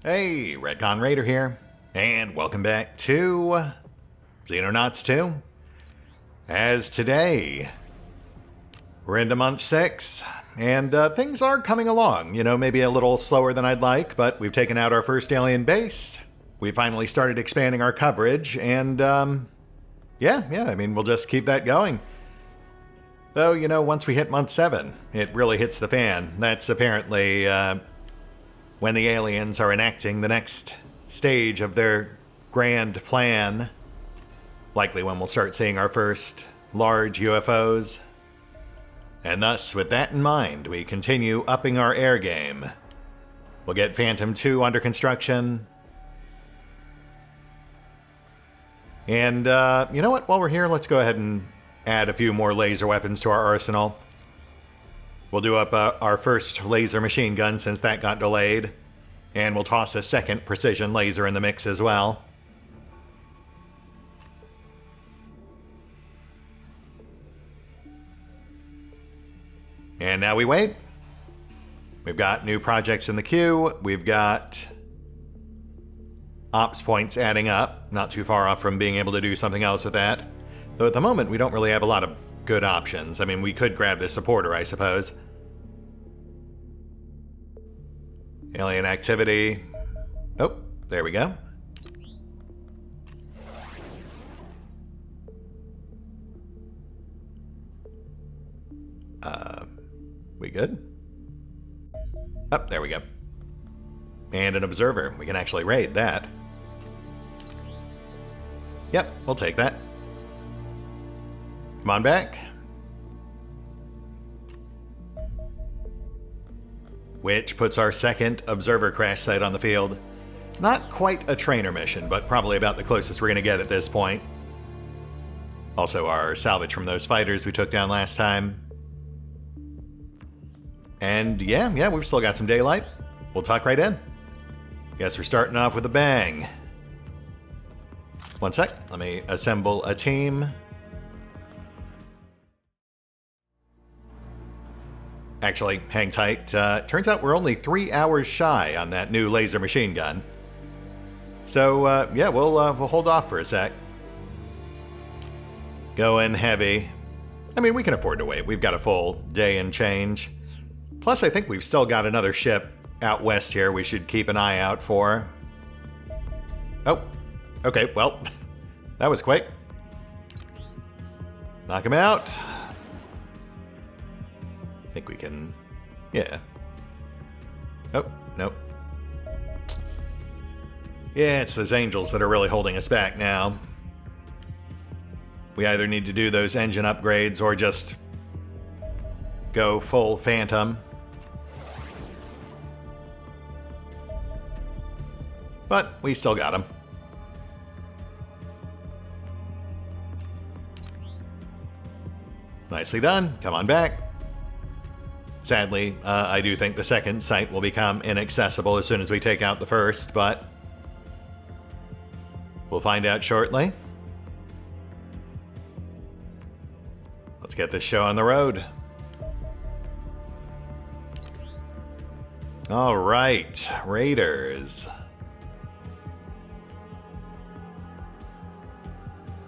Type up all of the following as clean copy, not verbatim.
Hey, RetconRaider here, and welcome back to Xenonauts 2. As today, we're into month 6, and things are coming along. You know, maybe a little slower than I'd like, but we've taken out our first alien base. We finally started expanding our coverage, and yeah, I mean, we'll just keep that going. Though, you know, once we hit month 7, it really hits the fan. That's apparently when the aliens are enacting the next stage of their grand plan. Likely when we'll start seeing our first large UFOs. And thus, with that in mind, we continue upping our air game. We'll get Phantom 2 under construction. And, you know what? While we're here, let's go ahead and add a few more laser weapons to our arsenal. We'll do up our first laser machine gun since that got delayed. And we'll toss a second precision laser in the mix as well. And now we wait. We've got new projects in the queue. We've got ops points adding up. Not too far off from being able to do something else with that. Though at the moment, we don't really have a lot of good options. I mean, we could grab this supporter, I suppose. Alien activity. Oh, there we go. We good? Oh, there we go. And an observer. We can actually raid that. Yep, we'll take that. Come on back. Which puts our second observer crash site on the field. Not quite a trainer mission, but probably about the closest we're going to get at this point. Also our salvage from those fighters we took down last time. And yeah, we've still got some daylight. We'll tuck right in. Guess we're starting off with a bang. One sec, let me assemble a team. Actually, hang tight. Turns out we're only 3 hours shy on that new laser machine gun. So, yeah, we'll hold off for a sec. Going heavy. I mean, we can afford to wait. We've got a full day and change. Plus, I think we've still got another ship out west here we should keep an eye out for. Oh, okay, well, that was quick. Knock him out. I think we can, yeah. Oh, nope. Yeah, it's those angels that are really holding us back now. We either need to do those engine upgrades or just go full Phantom. But we still got them. Nicely done. Come on back. Sadly, I do think the second site will become inaccessible as soon as we take out the first, but we'll find out shortly. Let's get this show on the road. All right, Raiders.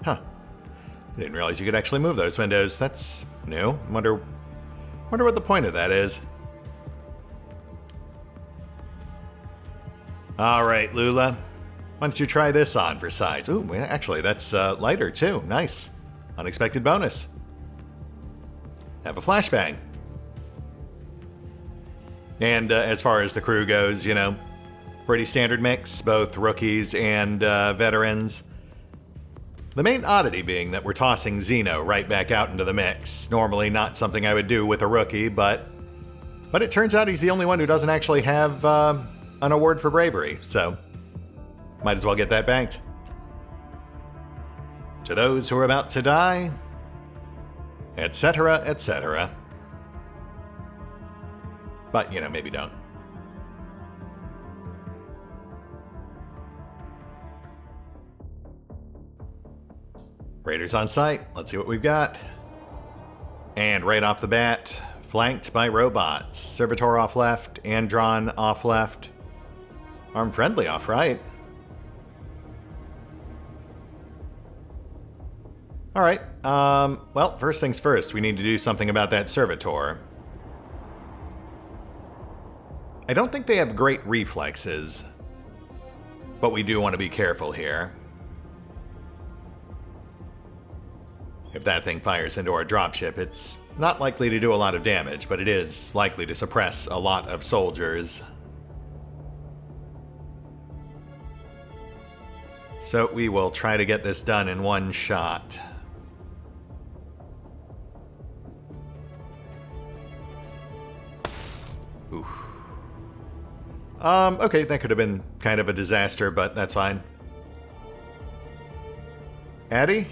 Huh. I didn't realize you could actually move those windows. That's new. Wonder what the point of that is. All right, Lula. Why don't you try this on for size? Ooh, actually, that's lighter too. Nice. Unexpected bonus. Have a flashbang. And as far as the crew goes, you know, pretty standard mix, both rookies and veterans. The main oddity being that we're tossing Xeno right back out into the mix. Normally not something I would do with a rookie, but it turns out he's the only one who doesn't actually have an award for bravery, so might as well get that banked. To those who are about to die, etc., etc. But, you know, maybe don't. Raiders on site. Let's see what we've got. And right off the bat, flanked by robots. Servitor off left, Andron off left. Arm friendly off, right? Alright, well, first things first, we need to do something about that servitor. I don't think they have great reflexes, but we do want to be careful here. If that thing fires into our dropship, it's not likely to do a lot of damage, but it is likely to suppress a lot of soldiers. So we will try to get this done in one shot. Oof. Okay, that could have been kind of a disaster, but that's fine. Addy?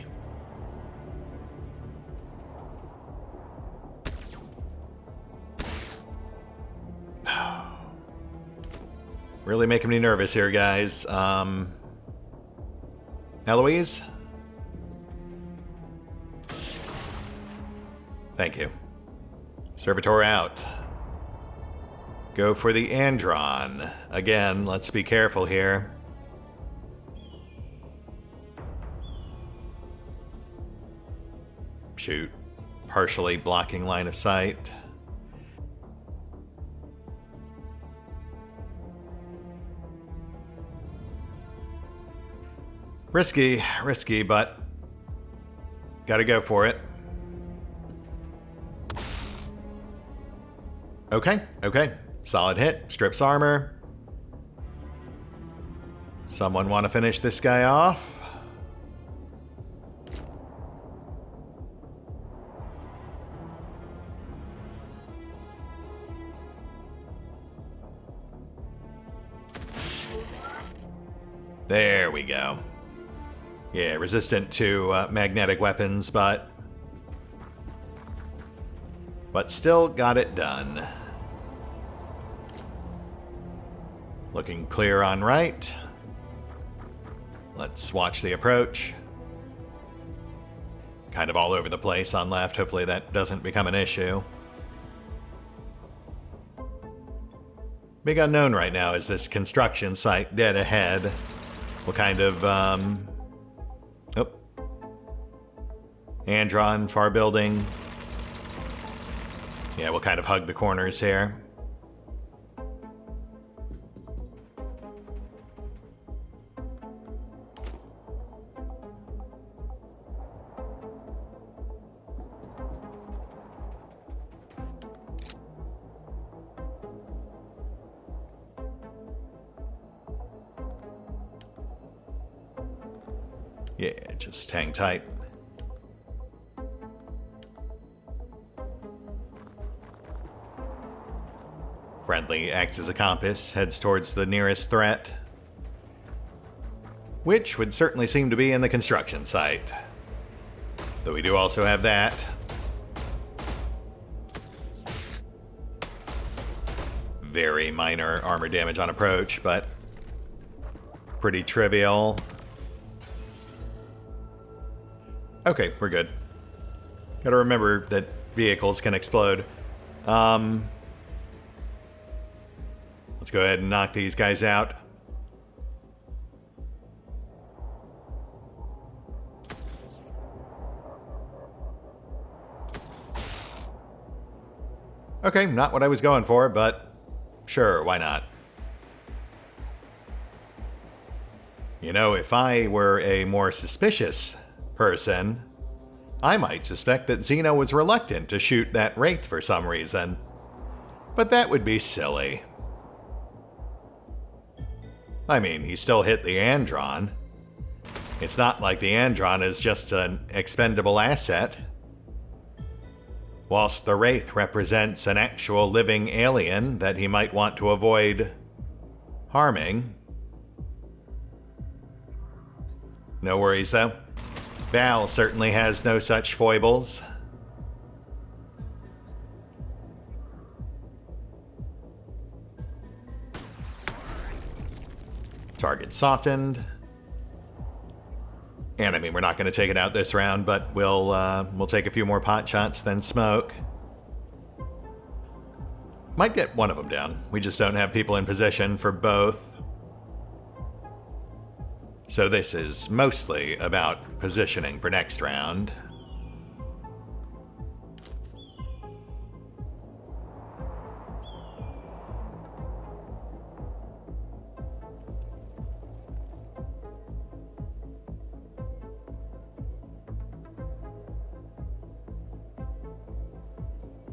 Really making me nervous here, guys. Alois? Thank you. Servitor out. Go for the Andron. Again, let's be careful here. Shoot. Partially blocking line of sight. Risky, but gotta go for it. Okay. Solid hit. Strips armor. Someone want to finish this guy off? There we go. Yeah, resistant to magnetic weapons, but still got it done. Looking clear on right. Let's watch the approach. Kind of all over the place on left. Hopefully that doesn't become an issue. Big unknown right now is this construction site dead ahead. What kind of, oh. Andron, far building. Yeah, we'll kind of hug the corners here. Yeah, just hang tight. Friendly acts as a compass, heads towards the nearest threat, which would certainly seem to be in the construction site. Though we do also have that. Very minor armor damage on approach, but pretty trivial. Okay, we're good. Gotta remember that vehicles can explode. Let's go ahead and knock these guys out. Okay, not what I was going for, but sure, why not? You know, if I were a more suspicious person, I might suspect that Xeno was reluctant to shoot that Wraith for some reason. But that would be silly. I mean, he still hit the Andron. It's not like the Andron is just an expendable asset. Whilst the Wraith represents an actual living alien that he might want to avoid harming. No worries though. Val certainly has no such foibles. Target softened. And I mean, we're not going to take it out this round, but we'll take a few more pot shots, then smoke. Might get one of them down. We just don't have people in position for both. So this is mostly about positioning for next round.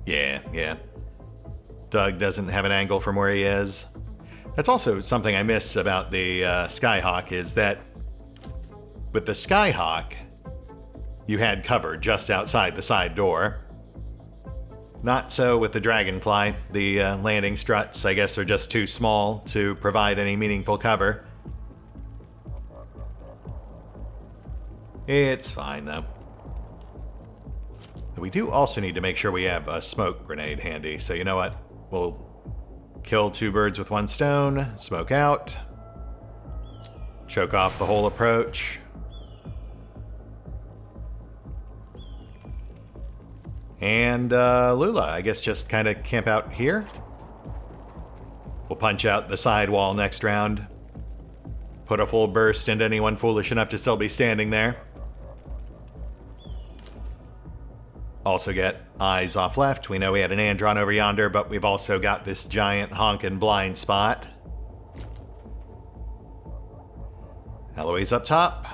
Yeah. Doug doesn't have an angle from where he is. That's also something I miss about the Skyhawk, is that with the Skyhawk, you had cover just outside the side door. Not so with the Dragonfly. The landing struts, I guess, are just too small to provide any meaningful cover. It's fine, though. We do also need to make sure we have a smoke grenade handy, so you know what? We'll kill two birds with one stone, smoke out, choke off the whole approach. And Lula, I guess just kind of camp out here. We'll punch out the side wall next round. Put a full burst into anyone foolish enough to still be standing there. Also get eyes off left. We know we had an Andron over yonder, but we've also got this giant honkin' blind spot. Alois up top.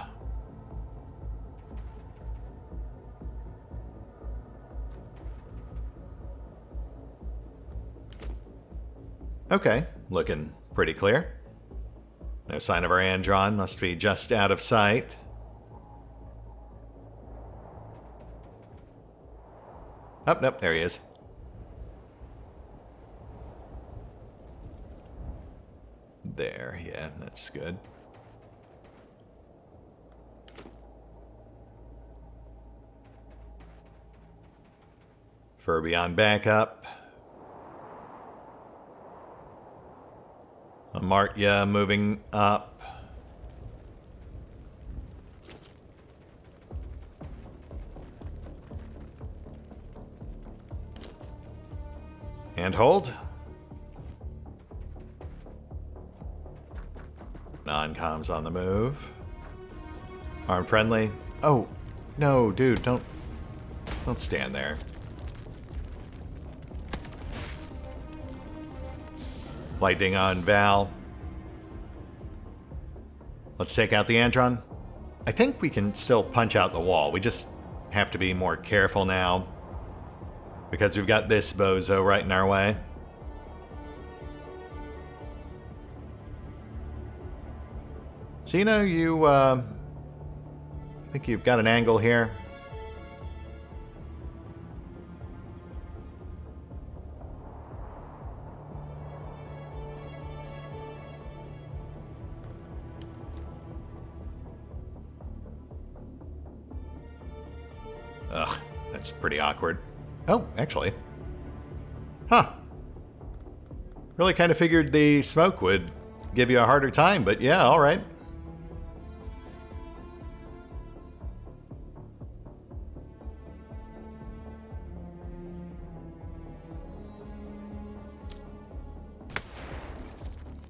Okay, looking pretty clear. No sign of our Andron, must be just out of sight. Oh, nope, there he is. There, yeah, that's good. Furby on backup. Amartya moving up. And hold. Non-comms on the move. Arm friendly. Oh, no, dude, don't stand there. Lightning on Val. Let's take out the Andron. I think we can still punch out the wall. We just have to be more careful now, because we've got this bozo right in our way. So, you know, I think you've got an angle here. Ugh, that's pretty awkward. Oh, actually. Huh. Really kind of figured the smoke would give you a harder time, but yeah, all right.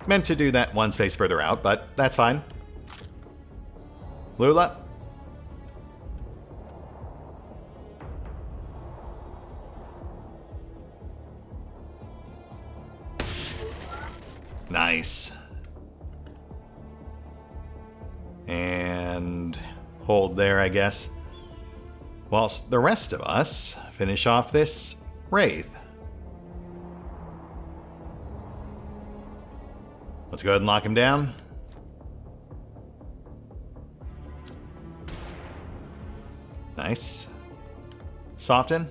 Meant to do that one space further out, but that's fine. Lula. Nice. And hold there, I guess. Whilst the rest of us finish off this Wraith. Let's go ahead and lock him down. Nice. Soften.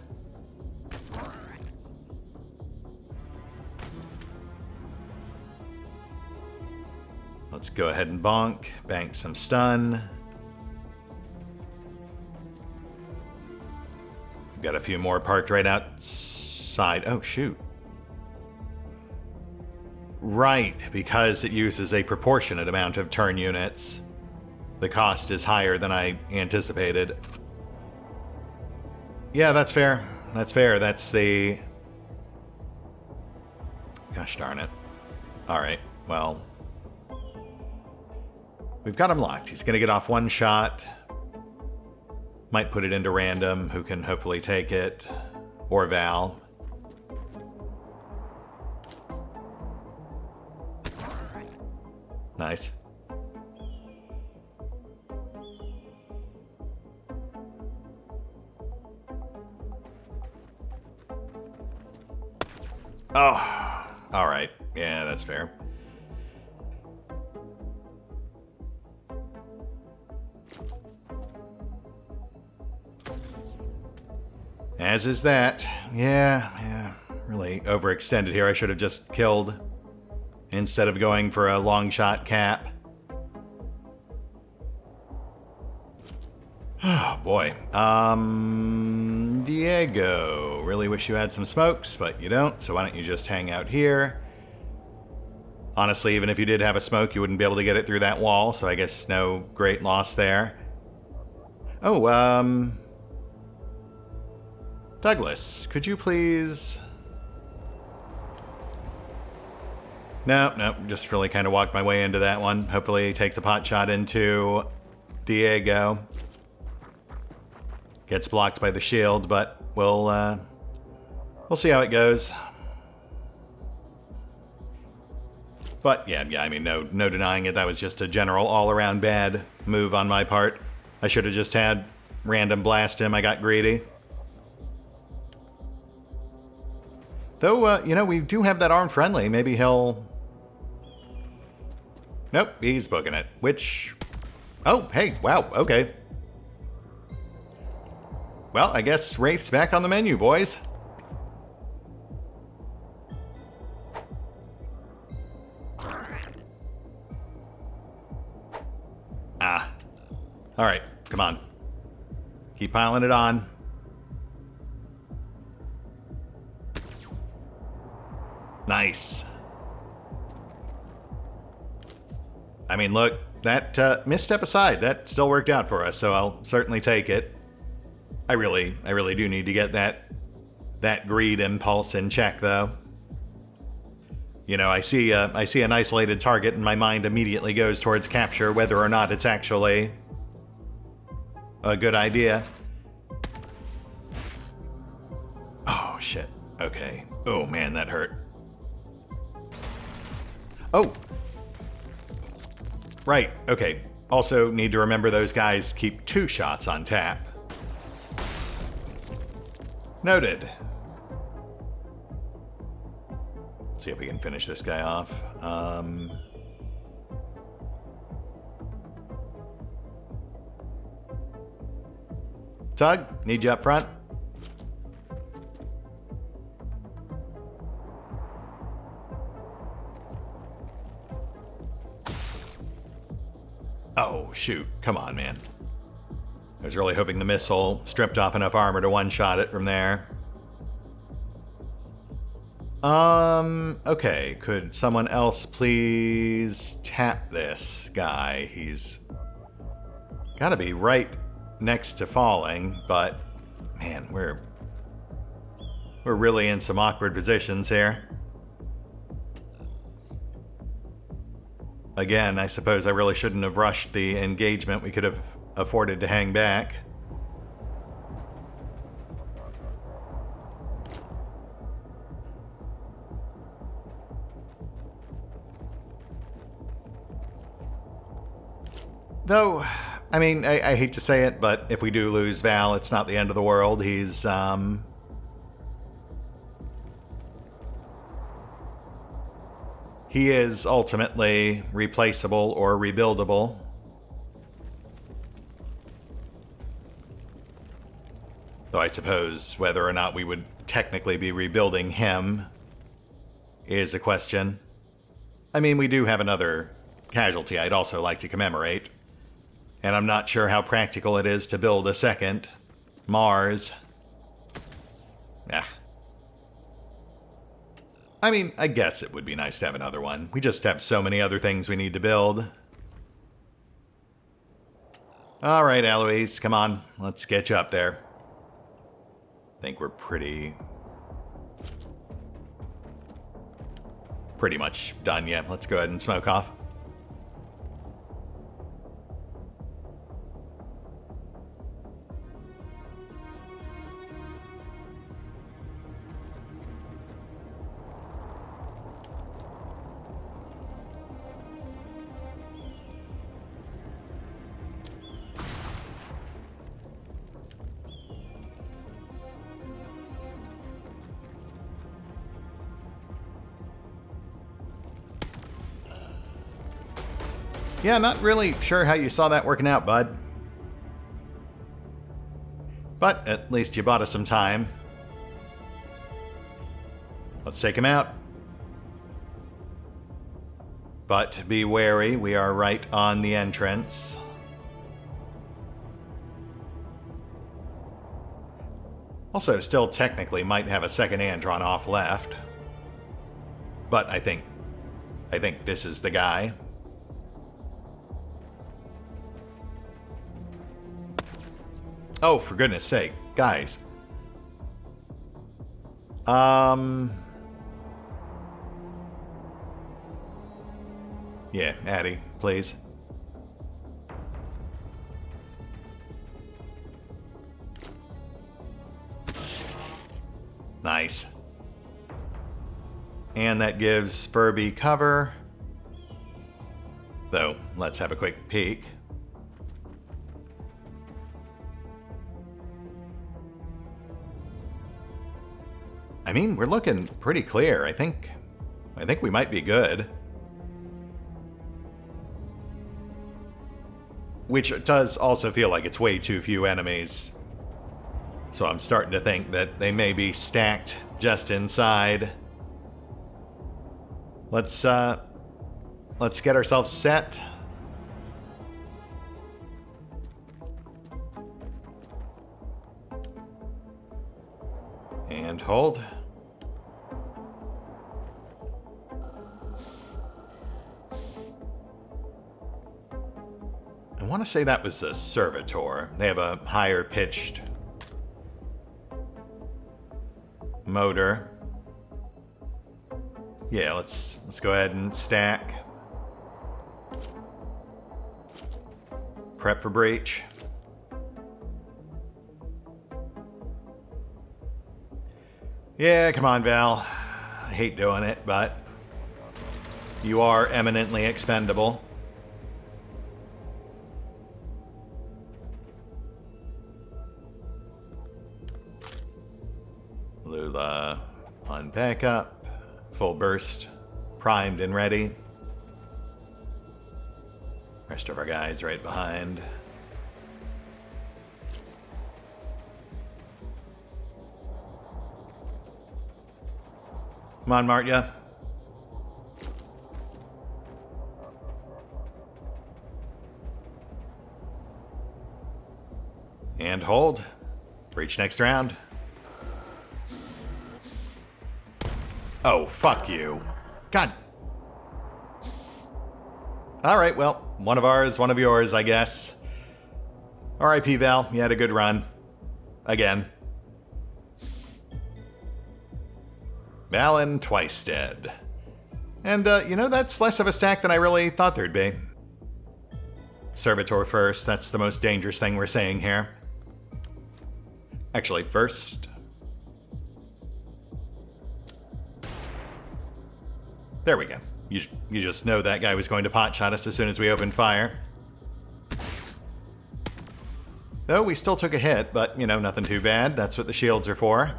Let's go ahead and bonk, bank some stun. We've got a few more parked right outside. Oh, shoot. Right, because it uses a proportionate amount of turn units. The cost is higher than I anticipated. Yeah, that's fair. That's fair. That's the... Gosh darn it. Alright, well... We've got him locked. He's going to get off one shot. Might put it into random, who can hopefully take it. Or Val. Nice. Oh, all right. Yeah, that's fair. As is that. Yeah, really overextended here. I should have just killed instead of going for a long shot cap. Oh, boy. Diego. Really wish you had some smokes, but you don't, so why don't you just hang out here? Honestly, even if you did have a smoke, you wouldn't be able to get it through that wall, so I guess no great loss there. Oh, Douglas, could you please... No, just really kind of walked my way into that one. Hopefully he takes a pot shot into Diego. Gets blocked by the shield, but we'll see how it goes. But yeah, I mean, no denying it. That was just a general all-around bad move on my part. I should have just had random blast him. I got greedy. Though, we do have that armed friendly. Maybe he'll... Nope, he's booking it. Which... Oh, hey, wow, okay. Well, I guess Wraith's back on the menu, boys. Ah. Alright, come on. Keep piling it on. Nice. I mean, look, that misstep aside, that still worked out for us, so I'll certainly take it. I really do need to get that greed impulse in check, though. You know, I see an isolated target, and my mind immediately goes towards capture, whether or not it's actually a good idea. Oh shit. Okay. Oh man, that hurt. Oh. Right. Okay. Also need to remember those guys keep 2 shots on tap. Noted. Let's see if we can finish this guy off. Tug, need you up front. Oh, shoot. Come on, man. I was really hoping the missile stripped off enough armor to one-shot it from there. Okay. Could someone else please tap this guy? He's gotta be right next to falling, but man, we're really in some awkward positions here. Again, I suppose I really shouldn't have rushed the engagement. We could have afforded to hang back. Though, I mean, I hate to say it, but if we do lose Val, it's not the end of the world. He is ultimately replaceable or rebuildable. Though I suppose whether or not we would technically be rebuilding him is a question. I mean, we do have another casualty I'd also like to commemorate. And I'm not sure how practical it is to build a second Mars. I mean, I guess it would be nice to have another one. We just have so many other things we need to build. Alright, Alois, come on. Let's get you up there. I think we're pretty much done, yeah. Let's go ahead and smoke off. Yeah, not really sure how you saw that working out, bud. But at least you bought us some time. Let's take him out. But be wary, we are right on the entrance. Also, still technically might have a second Andron off left. But I think this is the guy. Oh, for goodness sake, guys. Yeah, Addy, please. Nice. And that gives Furby cover. Though, let's have a quick peek. I mean, we're looking pretty clear. I think we might be good. Which does also feel like it's way too few enemies. So I'm starting to think that they may be stacked just inside. Let's get ourselves set. And hold. I want to say that was a servitor. They have a higher pitched motor. Yeah, let's go ahead and stack. Prep for breach. Yeah, come on, Val. I hate doing it, but you are eminently expendable. Lula on backup. Full burst, primed and ready. Rest of our guys right behind. Come on, Martia. And hold. Breach next round. Oh, fuck you. God. Alright, well, one of ours, one of yours, I guess. R.I.P. Val, you had a good run. Again. Valen twice dead. And, you know, that's less of a stack than I really thought there'd be. Servitor first, that's the most dangerous thing we're saying here. Actually, first... There we go. You just know that guy was going to potshot us as soon as we opened fire. Though we still took a hit, but, you know, nothing too bad. That's what the shields are for.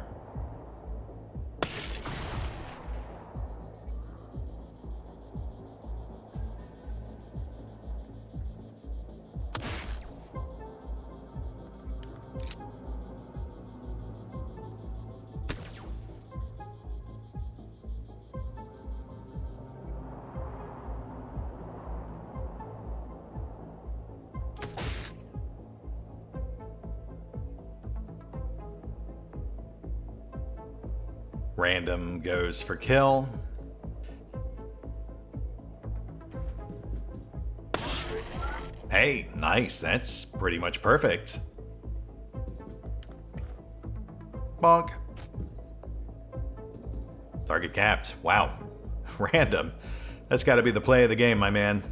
Random goes for kill. Hey, nice. That's pretty much perfect. Bonk. Target capped. Wow. Random. That's got to be the play of the game, my man.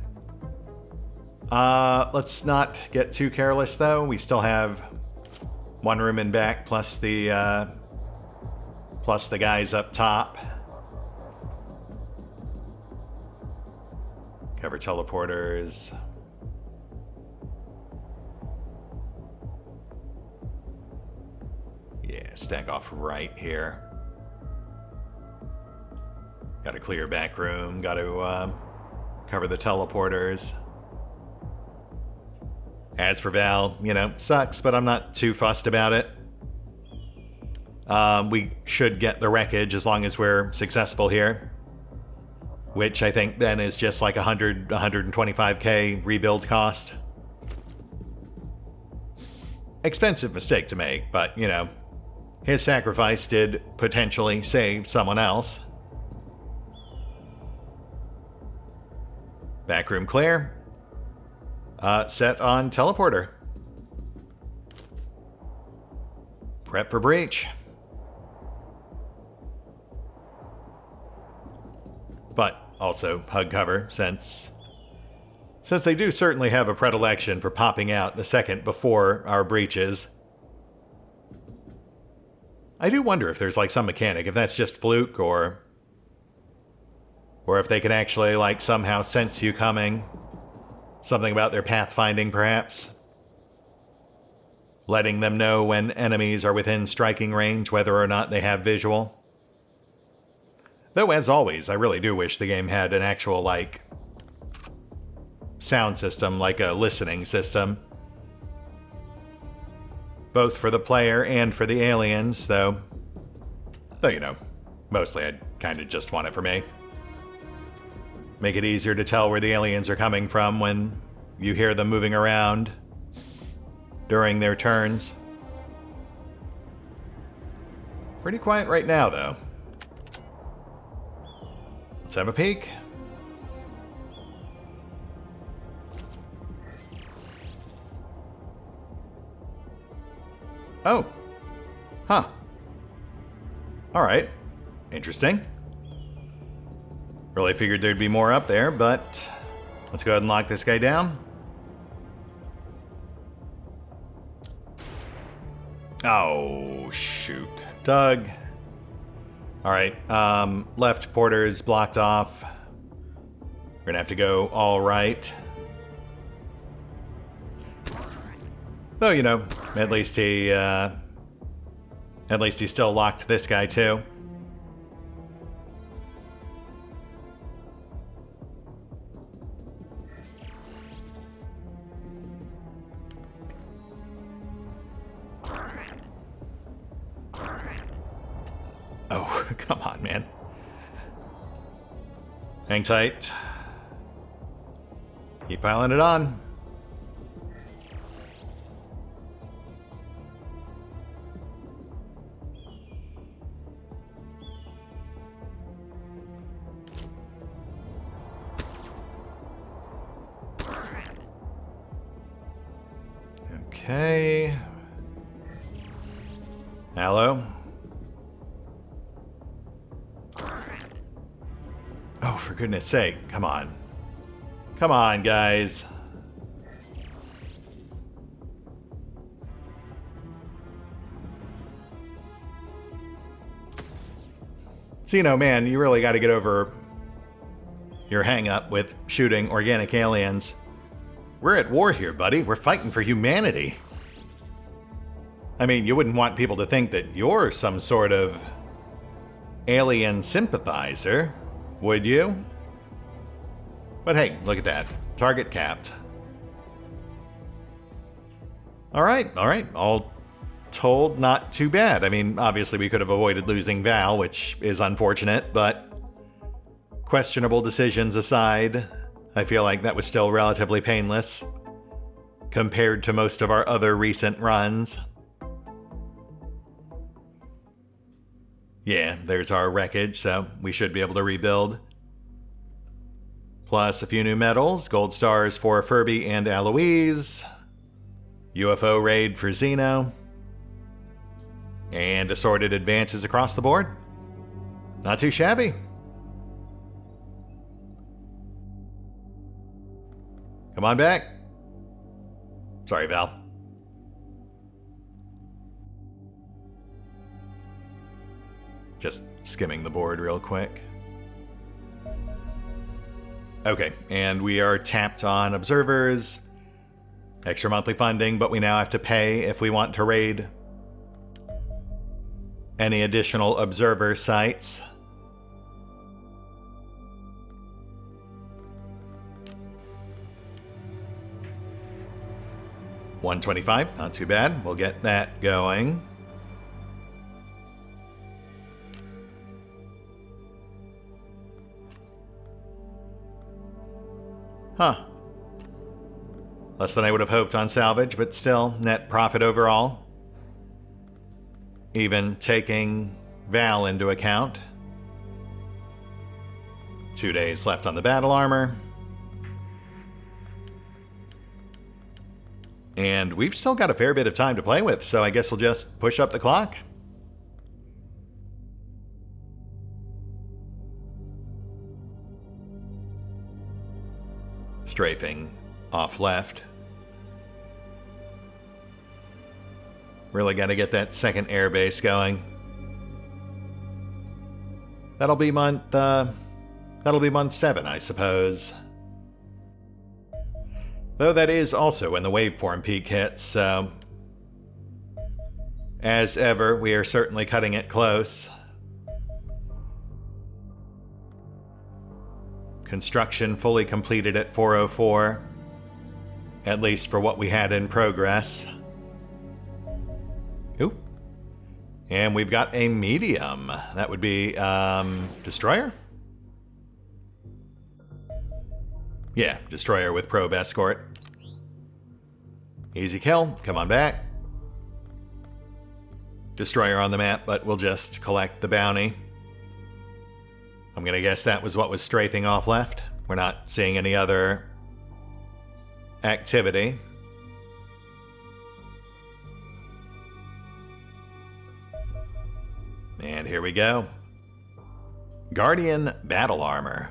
Let's not get too careless, though. We still have one room in back, plus the guys up top. Cover teleporters. Yeah, stack off right here. Got to clear back room. Got to cover the teleporters. As for Val, you know, sucks, but I'm not too fussed about it. We should get the wreckage as long as we're successful here. Which I think then is just like 125k rebuild cost. Expensive mistake to make, but, you know, his sacrifice did potentially save someone else. Backroom clear. Set on teleporter. Prep for breach. But also hug cover, since they do certainly have a predilection for popping out the second before our breaches. I do wonder if there's like some mechanic, if that's just fluke, or if they can actually like somehow sense you coming. Something about their pathfinding, perhaps. Letting them know when enemies are within striking range, whether or not they have visual. Though, as always, I really do wish the game had an actual, like, sound system, like a listening system. Both for the player and for the aliens, though, you know, mostly I'd kind of just want it for me. Make it easier to tell where the aliens are coming from when you hear them moving around during their turns. Pretty quiet right now, though. Let's have a peek. Oh. Huh. Alright. Interesting. Really figured there'd be more up there, but let's go ahead and lock this guy down. Oh, shoot. Doug. Alright, left porter is blocked off. We're gonna have to go all right. Though, you know, at least he still locked this guy too. Oh, come on, man. Hang tight. Keep piling it on. Okay. Hello. Oh, for goodness sake, come on. Come on, guys. So, you know, man, you really got to get over your hang-up with shooting organic aliens. We're at war here, buddy. We're fighting for humanity. I mean, you wouldn't want people to think that you're some sort of alien sympathizer, would you? But hey, look at that. Target capped. Alright. All told, not too bad. I mean, obviously we could have avoided losing Val, which is unfortunate, but questionable decisions aside, I feel like that was still relatively painless compared to most of our other recent runs. Yeah, there's our wreckage, so we should be able to rebuild. Plus a few new medals, gold stars for Furby and Alois, UFO raid for Xeno, and assorted advances across the board. Not too shabby. Come on back. Sorry, Val. Just skimming the board real quick. Okay, and we are tapped on observers. Extra monthly funding, but we now have to pay if we want to raid any additional observer sites. 125, not too bad. We'll get that going. Huh. Less than I would have hoped on salvage, but still, net profit overall. Even taking Val into account. 2 days left on the battle armor. And we've still got a fair bit of time to play with, so I guess we'll just push up the clock. Strafing off left. Really got to get that second airbase going. That'll be month 7, I suppose. Though that is also when the waveform peak hits, so as ever, we are certainly cutting it close. Construction fully completed at 4:04, at least for what we had in progress. Ooh. And we've got a medium. That would be, Destroyer? Yeah, Destroyer with probe escort. Easy kill, come on back. Destroyer on the map, but we'll just collect the bounty. I'm gonna guess that was what was strafing off left. We're not seeing any other activity. And here we go. Guardian Battle Armor.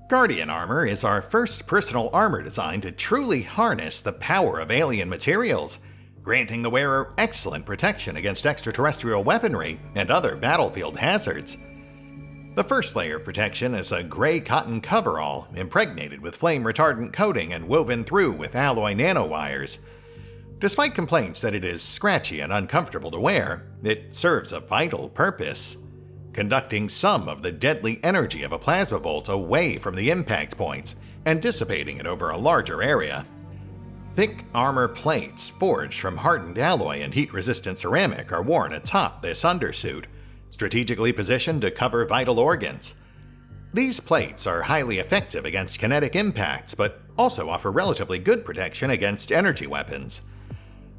Guardian Armor is our first personal armor design to truly harness the power of alien materials, granting the wearer excellent protection against extraterrestrial weaponry and other battlefield hazards. The first layer of protection is a gray cotton coverall impregnated with flame-retardant coating and woven through with alloy nanowires. Despite complaints that it is scratchy and uncomfortable to wear, it serves a vital purpose, conducting some of the deadly energy of a plasma bolt away from the impact points and dissipating it over a larger area. Thick armor plates forged from hardened alloy and heat-resistant ceramic are worn atop this undersuit, strategically positioned to cover vital organs. These plates are highly effective against kinetic impacts, but also offer relatively good protection against energy weapons.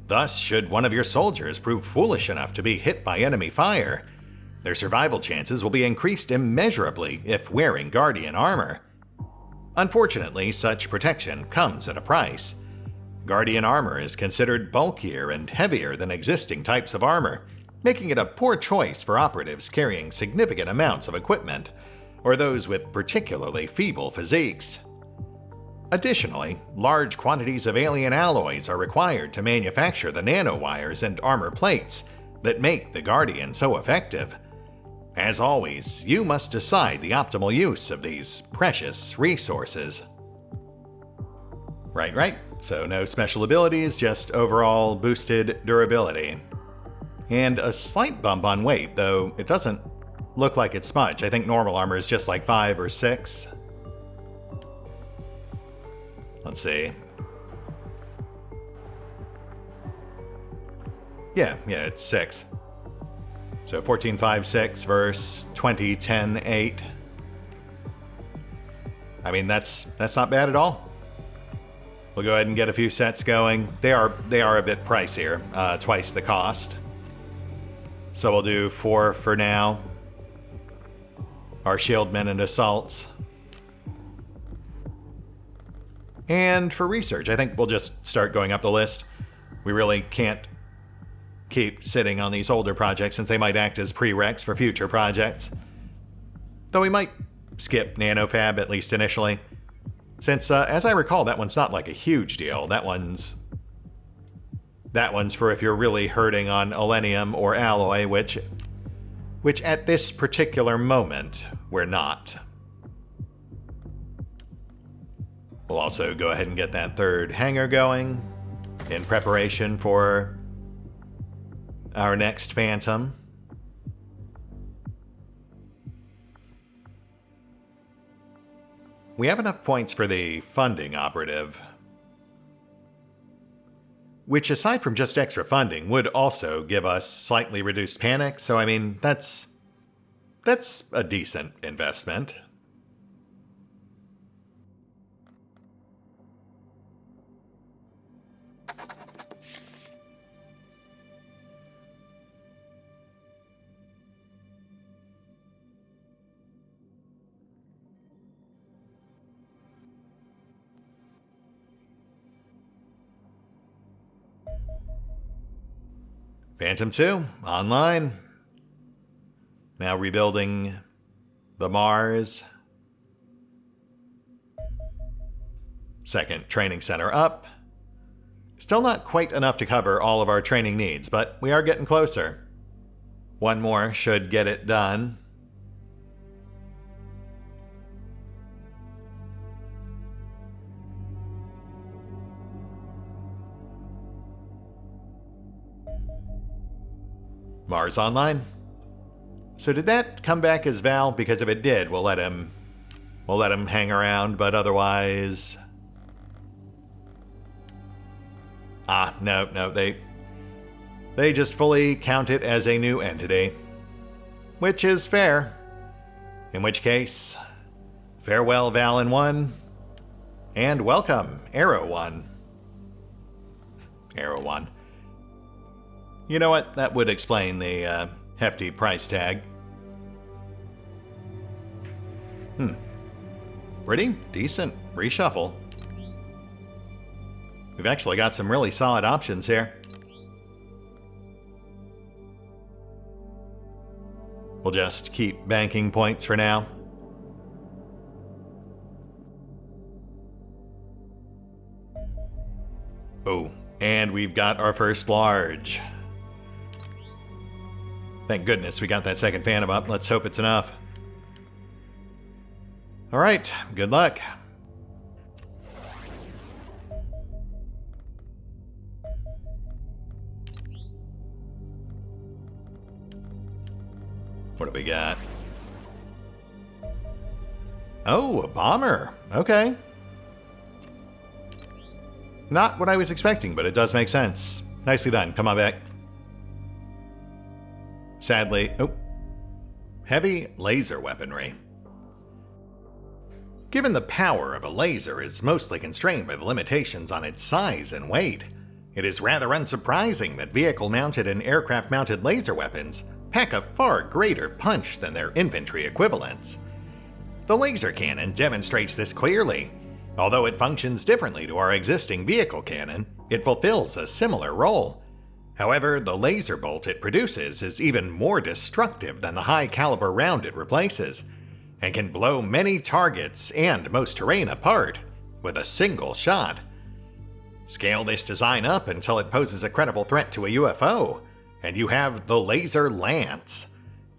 Thus, should one of your soldiers prove foolish enough to be hit by enemy fire, their survival chances will be increased immeasurably if wearing Guardian armor. Unfortunately, such protection comes at a price. Guardian armor is considered bulkier and heavier than existing types of armor, making it a poor choice for operatives carrying significant amounts of equipment, or those with particularly feeble physiques. Additionally, large quantities of alien alloys are required to manufacture the nanowires and armor plates that make the Guardian so effective. As always, you must decide the optimal use of these precious resources. Right. So no special abilities, just overall boosted durability. And a slight bump on weight, though it doesn't look like it's much. I think normal armor is just like 5 or 6. Let's see. Yeah, it's 6. So 14.5.6 versus 20.10.8. I mean, that's not bad at all. We'll go ahead and get a few sets going. They are a bit pricier, twice the cost. So we'll do 4 for now. Our shieldmen and assaults. And for research, I think we'll just start going up the list. We really can't keep sitting on these older projects since they might act as prereqs for future projects. Though we might skip NanoFab, at least initially. Since, as I recall, that one's not like a huge deal. That one's for if you're really hurting on Alenium or Alloy, which at this particular moment, we're not. We'll also go ahead and get that third hangar going in preparation for our next Phantom. We have enough points for the funding operative. which aside from just extra funding would also give us slightly reduced panic, so I mean, that's a decent investment. Phantom 2, online. Now rebuilding the Mars. Second training center up. Still not quite enough to cover all of our training needs, but we are getting closer. One more should get it done. Mars online. So did that come back as Val? Because if it did, we'll let him hang around, but otherwise... No, they just fully count it as a new entity. Which is fair. In which case, farewell Val in 1, and welcome Arrow 1. Arrow 1. You know what? That would explain the hefty price tag. Pretty decent reshuffle. We've actually got some really solid options here. We'll just keep banking points for now. Oh, and we've got our first large. Thank goodness we got that second Phantom up. Let's hope it's enough. Alright, good luck. What do we got? Oh, a bomber. Okay. Not what I was expecting, but it does make sense. Nicely done. Come on back. Sadly, heavy laser weaponry. Given the power of a laser is mostly constrained by the limitations on its size and weight, it is rather unsurprising that vehicle-mounted and aircraft-mounted laser weapons pack a far greater punch than their infantry equivalents. The laser cannon demonstrates this clearly. Although it functions differently to our existing vehicle cannon, it fulfills a similar role. However, the laser bolt it produces is even more destructive than the high-caliber round it replaces, and can blow many targets and most terrain apart with a single shot. Scale this design up until it poses a credible threat to a UFO, and you have the Laser Lance.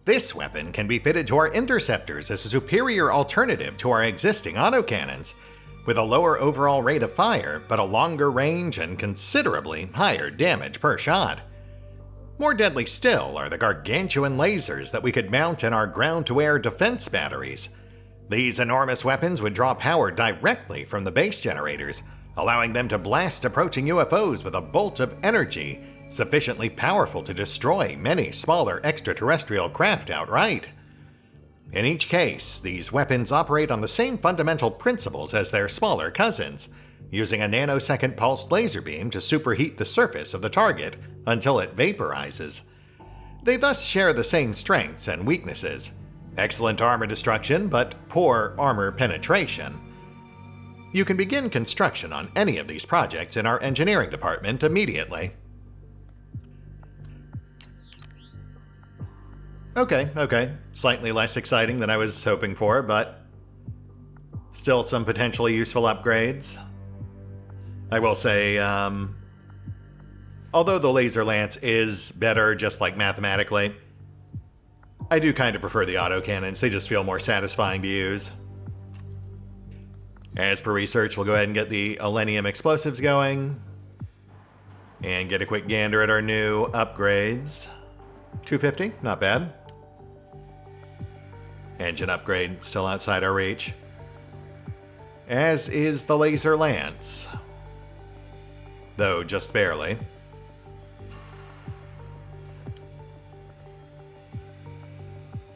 This weapon can be fitted to our interceptors as a superior alternative to our existing autocannons, with a lower overall rate of fire, but a longer range and considerably higher damage per shot. More deadly still are the gargantuan lasers that we could mount in our ground-to-air defense batteries. These enormous weapons would draw power directly from the base generators, allowing them to blast approaching UFOs with a bolt of energy sufficiently powerful to destroy many smaller extraterrestrial craft outright. In each case, these weapons operate on the same fundamental principles as their smaller cousins, using a nanosecond pulsed laser beam to superheat the surface of the target until it vaporizes. They thus share the same strengths and weaknesses: excellent armor destruction, but poor armor penetration. You can begin construction on any of these projects in our engineering department immediately. Okay. Slightly less exciting than I was hoping for, but still some potentially useful upgrades. I will say, although the Laser Lance is better just like mathematically, I do kind of prefer the autocannons. They just feel more satisfying to use. As for research, we'll go ahead and get the Alenium Explosives going and get a quick gander at our new upgrades. 250, not bad. Engine upgrade, still outside our reach. As is the Laser Lance. though just barely.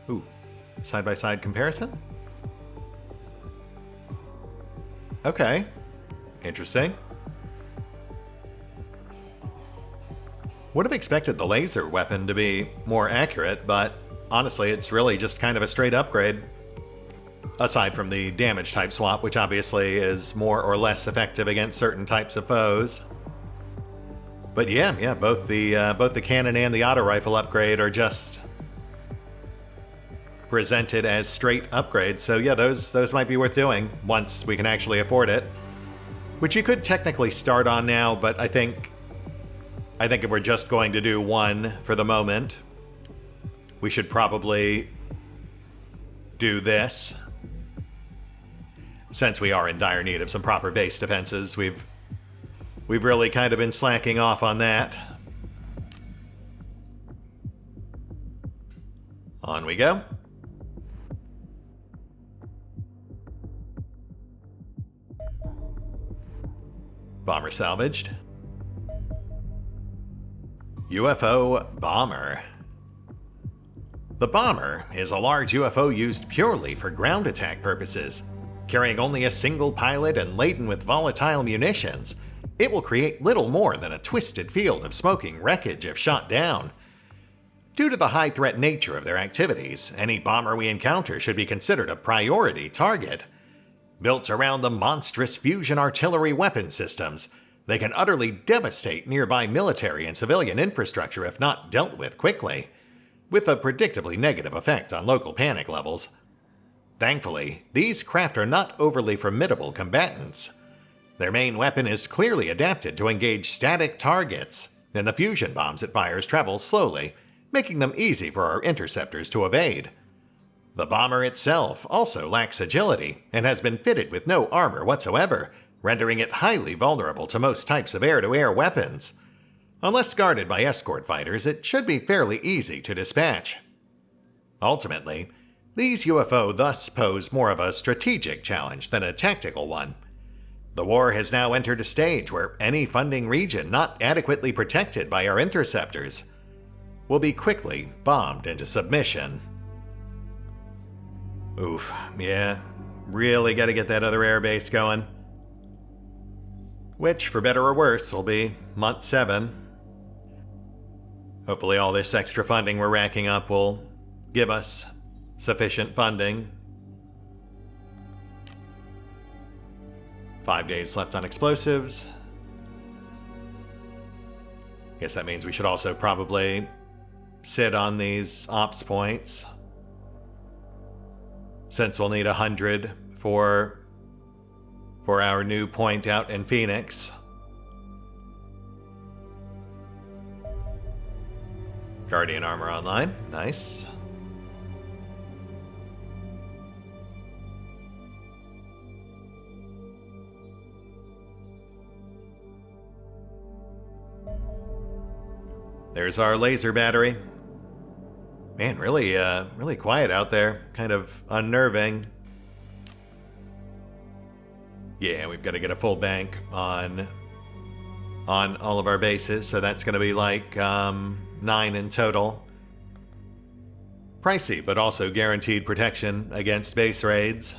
Ooh, side-by-side comparison? Okay, interesting. Would have expected the laser weapon to be more accurate, but honestly, it's really just kind of a straight upgrade. Aside from the damage type swap, which obviously is more or less effective against certain types of foes. But yeah, both the cannon and the auto rifle upgrade are just presented as straight upgrades. So yeah, those might be worth doing once we can actually afford it. Which you could technically start on now, but I think if we're just going to do one for the moment, we should probably do this. Since we are in dire need of some proper base defenses, we've really kind of been slacking off on that. On we go. Bomber salvaged. UFO Bomber. The Bomber is a large UFO used purely for ground attack purposes. Carrying only a single pilot and laden with volatile munitions, it will create little more than a twisted field of smoking wreckage if shot down. Due to the high threat nature of their activities, any bomber we encounter should be considered a priority target. Built around the monstrous fusion artillery weapon systems, they can utterly devastate nearby military and civilian infrastructure if not dealt with quickly, with a predictably negative effect on local panic levels. Thankfully, these craft are not overly formidable combatants. Their main weapon is clearly adapted to engage static targets, and the fusion bombs it fires travel slowly, making them easy for our interceptors to evade. The bomber itself also lacks agility and has been fitted with no armor whatsoever, rendering it highly vulnerable to most types of air-to-air weapons. Unless guarded by escort fighters, it should be fairly easy to dispatch. Ultimately, these UFO thus pose more of a strategic challenge than a tactical one. The war has now entered a stage where any funding region not adequately protected by our interceptors will be quickly bombed into submission. Oof, yeah, really gotta get that other airbase going. Which, for better or worse, will be month 7. Hopefully all this extra funding we're racking up will give us sufficient funding. 5 days left on explosives. Guess that means we should also probably sit on these ops points, since we'll need 100 for our new point out in Phoenix. Guardian armor online, nice. There's our laser battery. Man, really quiet out there. Kind of unnerving. Yeah, we've got to get a full bank on all of our bases, so that's going to be like 9 in total. Pricey, but also guaranteed protection against base raids.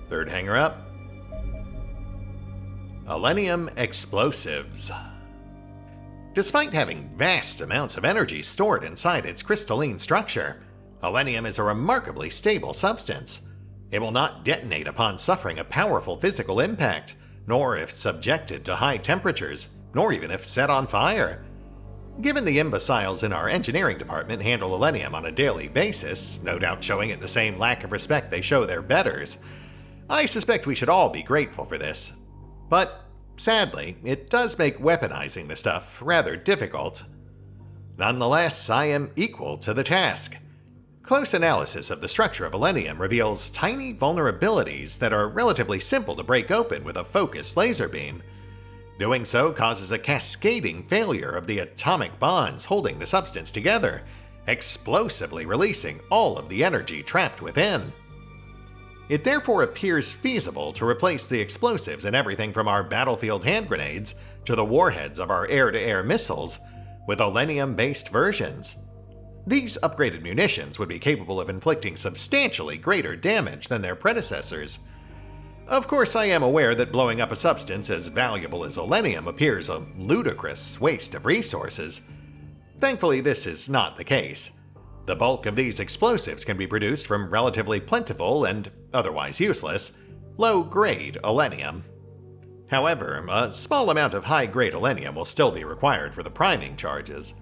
Third hanger up. Alenium Explosives. Despite having vast amounts of energy stored inside its crystalline structure, Alenium is a remarkably stable substance. It will not detonate upon suffering a powerful physical impact, nor if subjected to high temperatures, nor even if set on fire. Given the imbeciles in our engineering department handle Alenium on a daily basis, no doubt showing it the same lack of respect they show their betters, I suspect we should all be grateful for this. But, sadly, it does make weaponizing the stuff rather difficult. Nonetheless, I am equal to the task. Close analysis of the structure of Alenium reveals tiny vulnerabilities that are relatively simple to break open with a focused laser beam. Doing so causes a cascading failure of the atomic bonds holding the substance together, explosively releasing all of the energy trapped within. It therefore appears feasible to replace the explosives in everything from our battlefield hand grenades to the warheads of our air-to-air missiles with Alenium-based versions. These upgraded munitions would be capable of inflicting substantially greater damage than their predecessors. Of course, I am aware that blowing up a substance as valuable as Alenium appears a ludicrous waste of resources. Thankfully, this is not the case. The bulk of these explosives can be produced from relatively plentiful and otherwise useless, low-grade Alenium. However, a small amount of high-grade Alenium will still be required for the priming charges.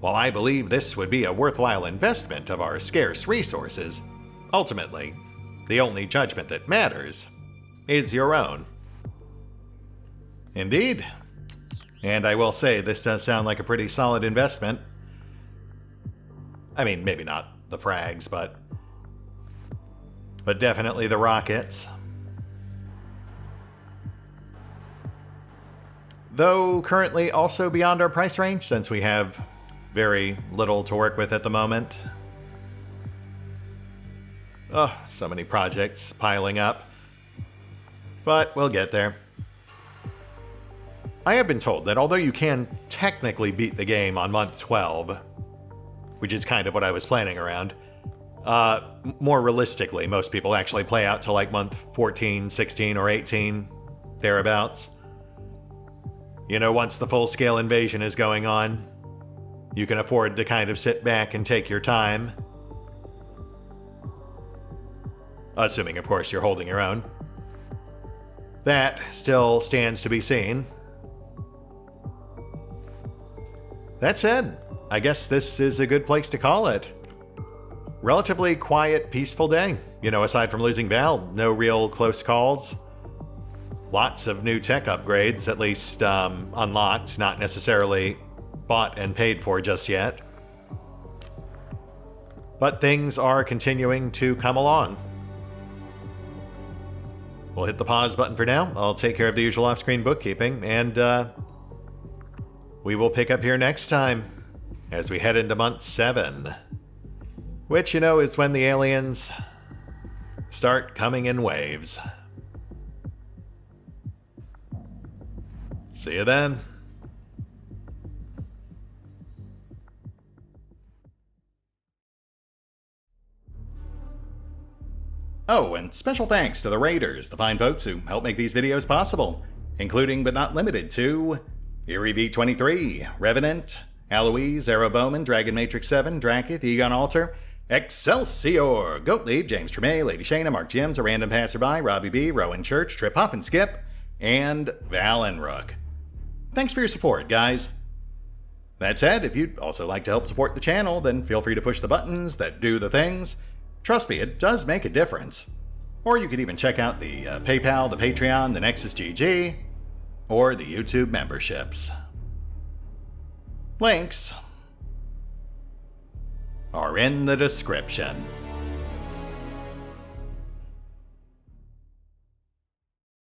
While I believe this would be a worthwhile investment of our scarce resources, ultimately, the only judgment that matters is your own. Indeed. And I will say, this does sound like a pretty solid investment. I mean, maybe not the frags, but definitely the rockets. Though currently also beyond our price range, since we have very little to work with at the moment. Oh, so many projects piling up. But we'll get there. I have been told that although you can technically beat the game on month 12, which is kind of what I was planning around, more realistically, most people actually play out to like month 14, 16, or 18, thereabouts. You know, once the full-scale invasion is going on, you can afford to kind of sit back and take your time. Assuming, of course, you're holding your own. That still stands to be seen. That said, I guess this is a good place to call it. Relatively quiet, peaceful day. You know, aside from losing Val, no real close calls. Lots of new tech upgrades, at least unlocked, not necessarily bought and paid for just yet. But things are continuing to come along. We'll hit the pause button for now. I'll take care of the usual off-screen bookkeeping, and we will pick up here next time as we head into month 7. Which, you know, is when the aliens start coming in waves. See you then. Oh, and special thanks to the Raiders, the fine folks who help make these videos possible, including but not limited to Eerie V23, Revenant, Alois, Bowman, Dragon Matrix 7, Drakiith, EgonAlter, Exsellsior, Gottlieb, James Trimmier, Lady Shayna, Mark Giemza, RandomPassrby, RobbyB, Rowan Church, Triphoppenskip, and Valinrook. Thanks for your support, guys. That said, if you'd also like to help support the channel, then feel free to push the buttons that do the things. Trust me, it does make a difference. Or you could even check out the PayPal, the Patreon, the Nexus GG, or the YouTube memberships. Links are in the description.